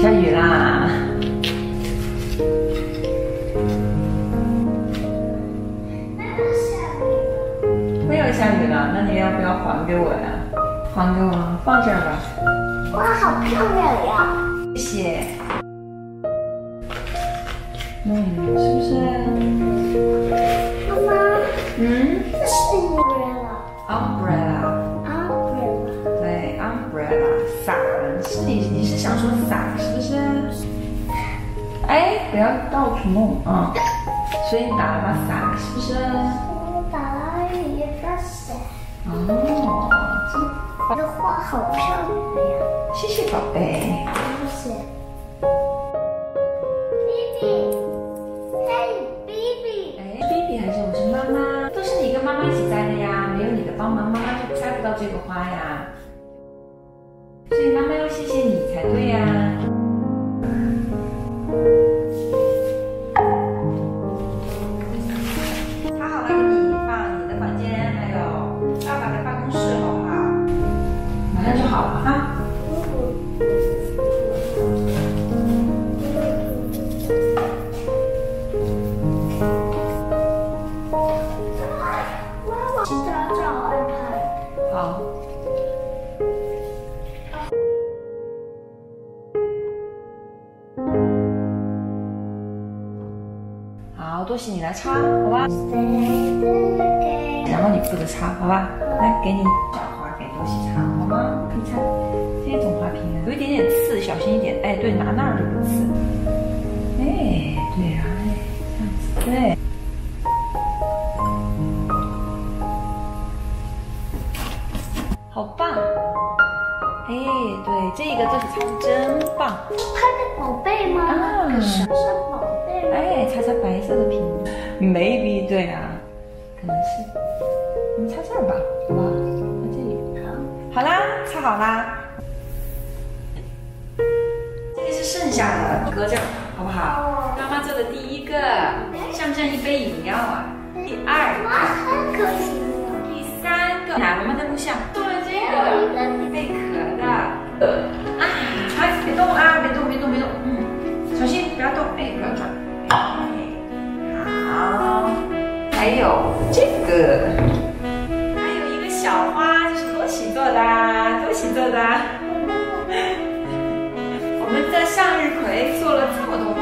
下雨啦！没有下雨了，那你要不要还给我呀？还给我，放这儿吧。哇，好漂亮呀！谢谢。是不是？妈妈，这是umbrella。对 ，umbrella 伞，是你是想说伞是不是？哎，不要到处弄啊！所以你打了把伞是不是？我打了一个伞。哦，这个花好漂亮呀！谢谢宝贝。谢谢。BB， 嘿 ，BB。哎 ，BB 还是我是妈妈，都是你跟妈妈一起摘的呀，没有你的帮忙，妈妈就摘不到这个花呀。所以妈妈要谢谢你才对呀。擦好了，给你放你的房间，还有爸爸的办公室，好不好？马上就好了哈。好。好，多西你来擦，好吧？然后你负责擦，好吧？来，给你小花给多西擦，好吗？可以擦这种花瓶啊，有一点点刺，小心一点。哎，对，拿那儿就有刺。哎，对啊，哎，这样子，对。好棒！哎，对，这个擦的真棒。拍的宝贝吗？啊，是宝贝吗？哎，擦擦白色的瓶子 ，maybe 对啊，可能是。你插这儿吧，好吧？在这里。好啦，插好啦。这个是剩下的，搁这儿好不好？妈妈做的第一个，像不像一杯饮料啊？第二个，很可惜了。第三个，哪妈妈的录像做了这个贝壳的。哎，别动啊，别动，别动，别动。小心不要动，哎，不要转。好，还有这个，还有一个小花，这是多喜做的，多喜做的。我们的向日葵做了这么多花。